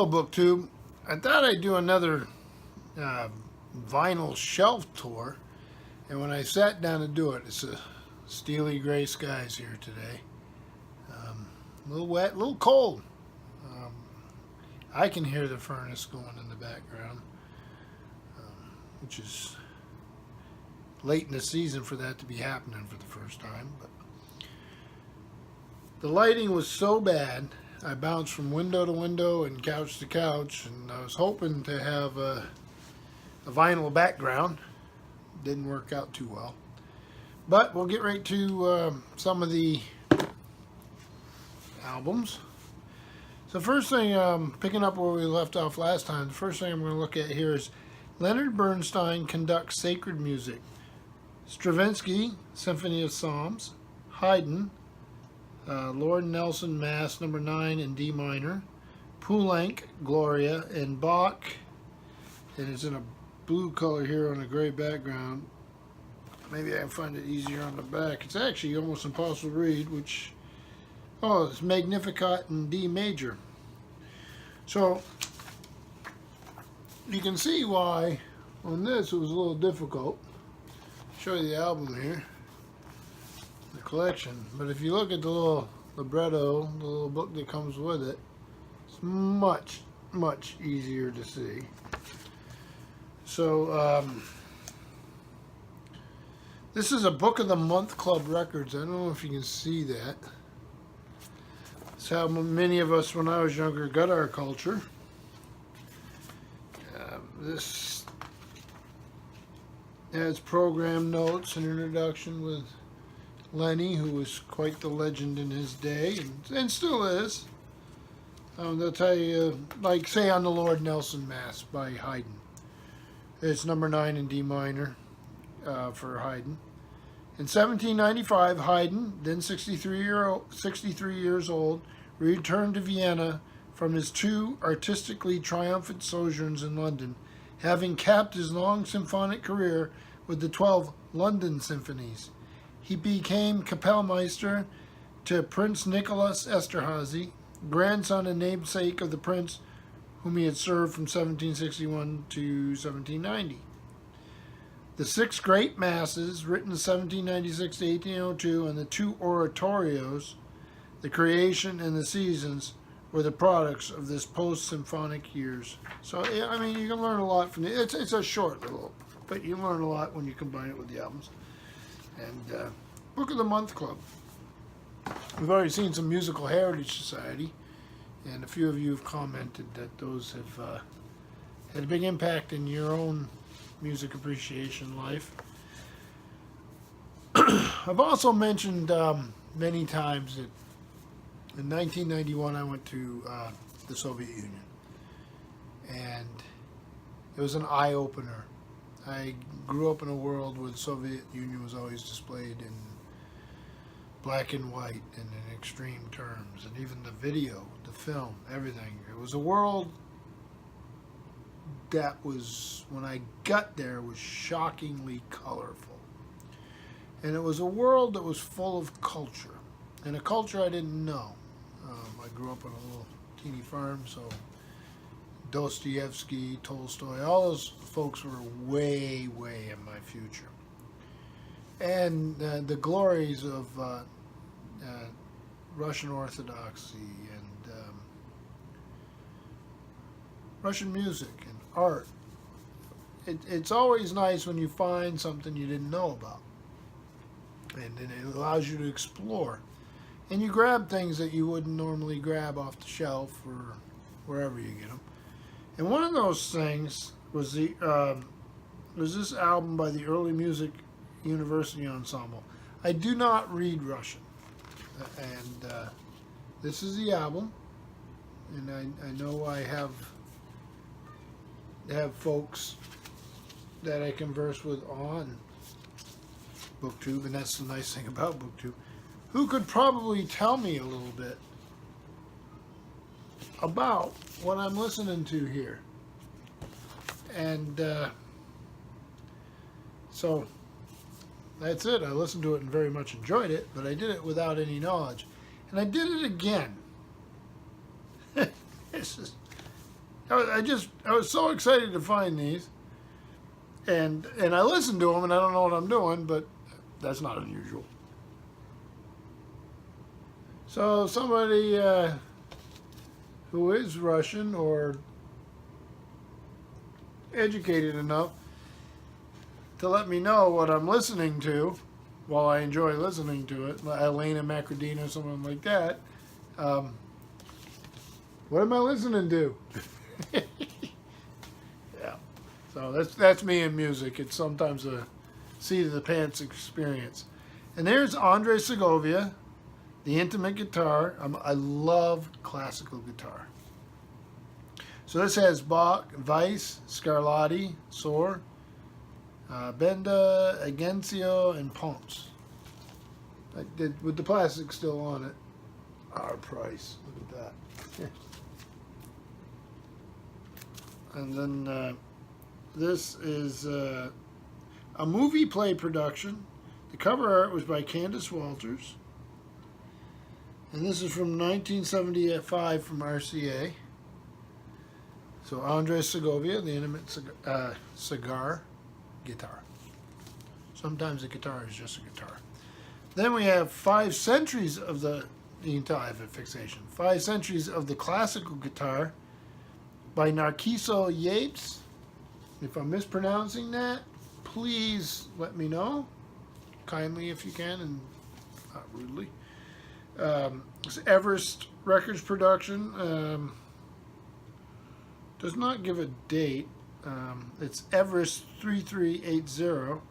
Hello, BookTube. I thought I'd do another vinyl shelf tour, and when I sat down to do it, it's a steely gray skies here today. A little wet, a little cold. I can hear the furnace going in the background, which is late in the season for that to be happening for the first time. But the lighting was so bad, I bounced from window to window and couch to couch, and I was hoping to have a vinyl background. Didn't work out too well. But we'll get right to some of the albums. So first thing, picking up where we left off last time, the first thing I'm going to look at here is Leonard Bernstein conducts sacred music. Stravinsky, Symphony of Psalms. Haydn, Lord Nelson Mass No. 9 in D minor. Poulenc, Gloria, and Bach, and it's in a blue color here on a gray background. Maybe I can find it easier on the back. It's actually almost impossible to read, which, oh, it's Magnificat in D major. So you can see why on this it was a little difficult. I'll show you the album here, the collection. But if you look at the little libretto, the little book that comes with it, it's much, much easier to see. So this is a Book of the Month Club Records. I don't know if you can see that. It's how many of us, when I was younger, got our culture. This has program notes and introduction with Lenny, who was quite the legend in his day, and still is. They'll tell you, like, say on the Lord Nelson Mass by Haydn. It's number 9 in D minor for Haydn. In 1795, Haydn, then 63 years old, returned to Vienna from his 2 artistically triumphant sojourns in London, having capped his long symphonic career with the 12 London symphonies. He became Kapellmeister to Prince Nicholas Esterhazy, grandson and namesake of the prince whom he had served from 1761 to 1790. The 6 great masses, written 1796 to 1802, and the 2 oratorios, The Creation and the Seasons, were the products of this post-symphonic years. So, yeah, I mean, you can learn a lot from it. It's a short little, but you learn a lot when you combine it with the albums. And Book of the Month Club. We've already seen some Musical Heritage Society, and a few of you have commented that those have had a big impact in your own music appreciation life. I've also mentioned many times that in 1991 I went to the Soviet Union, and it was an eye-opener. I grew up in a world where the Soviet Union was always displayed in black and white and in extreme terms, and even the video, the film, everything. It was a world that was, when I got there, was shockingly colorful. And it was a world that was full of culture, and a culture I didn't know. I grew up on a little teeny farm, so Dostoevsky, Tolstoy, all those folks were way, way in my future. And the glories of Russian Orthodoxy and Russian music and art. It's always nice when you find something you didn't know about, and it allows you to explore. And you grab things that you wouldn't normally grab off the shelf or wherever you get them. And one of those things was this album by the Early Music University Ensemble. I do not read Russian, and this is the album. And I know I have folks that I converse with on BookTube, and that's the nice thing about BookTube, who could probably tell me a little bit about what I'm listening to here. And so that's it. I listened to it and very much enjoyed it, but I did it without any knowledge. And I did it again. This is I was so excited to find these, and I listen to them, and I don't know what I'm doing, but that's not unusual. So somebody who is Russian or educated enough to let me know what I'm listening to while I enjoy listening to it, Elena Macrodina or someone like that. Um, what am I listening to? Yeah. So that's me in music. It's sometimes a seat of the pants experience. And there's Andre Segovia, the intimate guitar. I love classical guitar. So this has Bach, Weiss, Scarlatti, Sohr, Benda, Agencio, and Ponce. With the plastic still on it. Our price. Look at that. And then this is a movie play production. The cover art was by Candace Walters. And this is from 1975 from RCA. So Andre Segovia, the intimate cigar guitar. Sometimes the guitar is just a guitar. Then we have 5 centuries of the, you can tell I have a fixation, 5 centuries of the classical guitar by Narciso Yates. If I'm mispronouncing that, please let me know, kindly if you can, and not rudely. It's Everest Records production. Does not give a date. It's Everest 3380.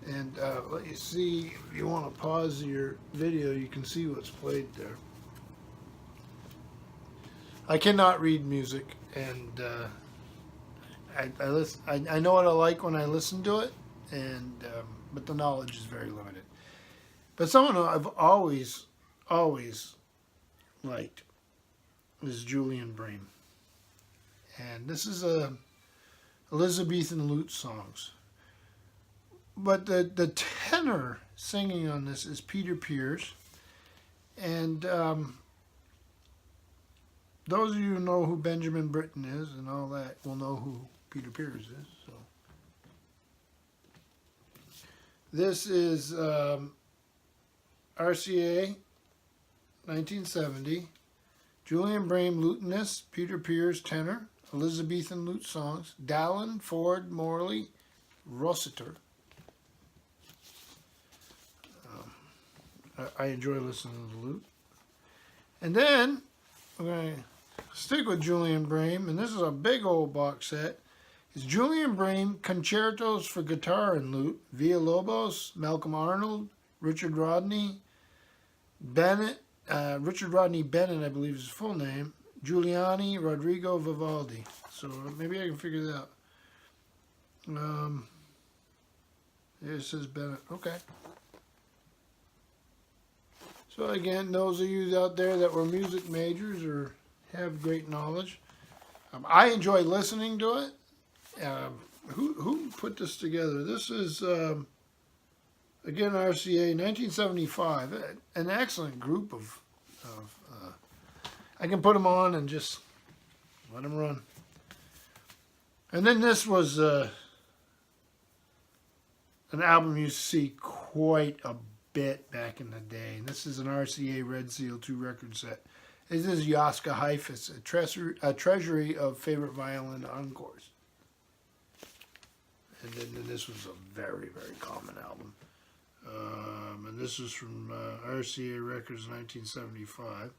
And let you see, if you want to pause your video, you can see what's played there. I cannot read music, and I know what I like when I listen to it, and but the knowledge is very limited. But someone who I've always liked is Julian Bream. And this is a Elizabethan lute songs. But the tenor singing on this is Peter Pears. And those of you who know who Benjamin Britten is and all that will know who Peter Pears is. So this is RCA 1970. Julian Bream lutenist, Peter Pears tenor, Elizabethan lute songs, Dallin, Ford, Morley, Rossiter. I enjoy listening to the lute. And then we're going to stick with Julian Bream, and this is a big old box set. It's Julian Bream Concertos for Guitar and Lute, Villalobos, Malcolm Arnold, Richard Rodney Bennett, Richard Rodney Bennett, I believe is his full name, Giuliani, Rodrigo Vivaldi. So maybe I can figure that out. Here it says Bennett. Okay. So again, those of you out there that were music majors or have great knowledge, I enjoy listening to it. Who put this together? This is, again, RCA, 1975. An excellent group of I can put them on and just let them run. And then this was an album you see quite a bit back in the day. And this is an RCA Red Seal 2 record set. This is Joschka Heifetz, a treasury of favorite violin encores. And then this was a very, very common album. And this is from RCA Records 1975.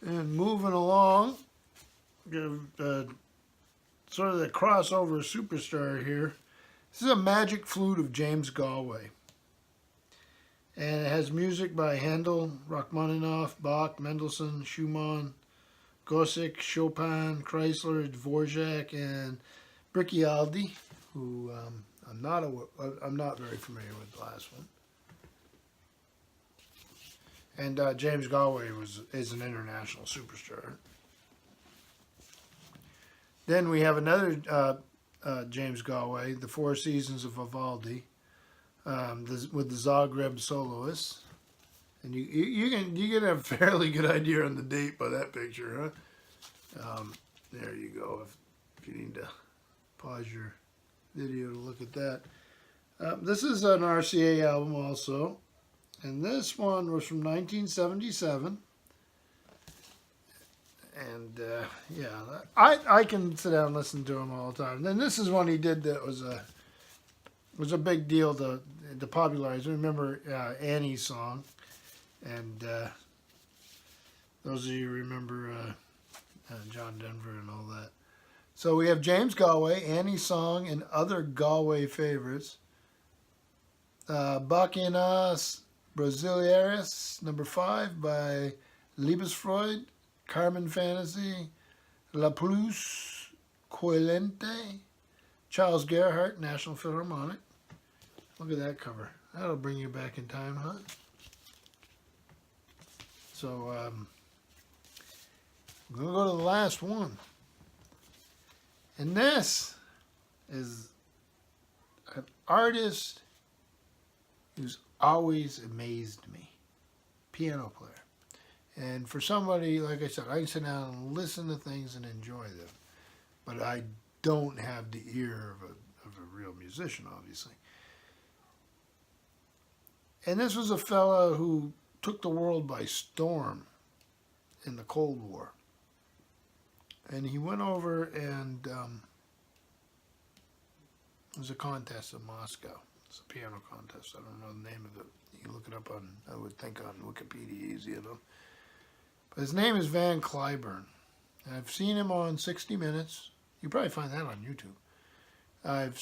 And moving along, sort of the crossover superstar here. This is a Magic Flute of James Galway. And it has music by Handel, Rachmaninoff, Bach, Mendelssohn, Schumann, Gossec, Chopin, Chrysler, Dvorak, and Briccialdi, who I'm not very familiar with the last one. And James Galway is an international superstar. Then we have another James Galway, The Four Seasons of Vivaldi, with the Zagreb soloists. And you get a fairly good idea on the date by that picture, huh? There you go. If you need to pause your video to look at that. This is an RCA album also, and this one was from 1977. And yeah, I can sit down and listen to him all the time. And then this is one he did that was a big deal to popularize. Remember Annie's song, and those of you who remember John Denver and all that. So we have James Galway, Annie's song, and other Galway favorites. Bacchanus Brasileiras, number 5 by Liebesfreud. Carmen Fantasy, La Plus Coilente, Charles Gerhardt, National Philharmonic. Look at that cover. That'll bring you back in time, huh? So, I'm going to go to the last one. And this is an artist who's always amazed me. Piano player. And for somebody, like I said, I can sit down and listen to things and enjoy them. But I don't have the ear of a real musician, obviously. And this was a fella who took the world by storm in the Cold War. And he went over and there was a contest in Moscow. It's a piano contest. I don't know the name of it. You can look it up on, I would think, on Wikipedia easy enough. But his name is Van Cliburn. I've seen him on 60 Minutes. You probably find that on YouTube. I've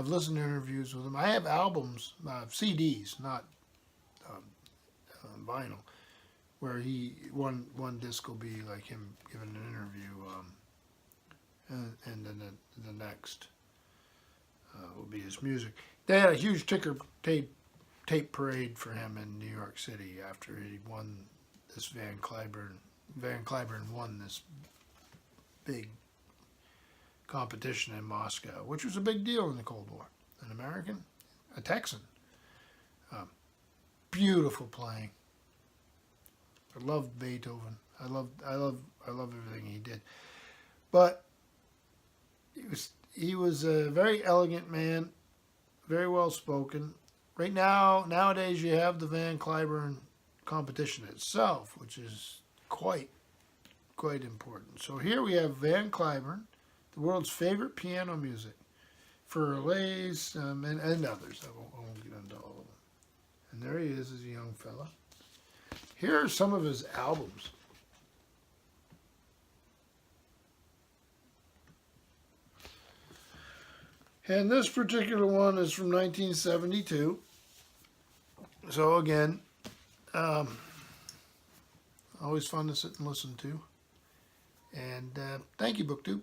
listened to interviews with him. I have albums, CDs, not vinyl, where one disc will be like him giving an interview, and then the next will be his music. They had a huge ticker tape parade for him in New York City after he won this Van Cliburn won this big competition in Moscow, which was a big deal in the Cold War. An American, a Texan. Beautiful playing. I loved Beethoven. I love everything he did. But he was a very elegant man, very well spoken. Right now, nowadays you have the Van Cliburn competition itself, which is quite important. So here we have Van Cliburn, the world's favorite piano music, for Relays and others. I won't get into all of them. And there he is as a young fella. Here are some of his albums. And this particular one is from 1972. So again, always fun to sit and listen to. And thank you, BookTube.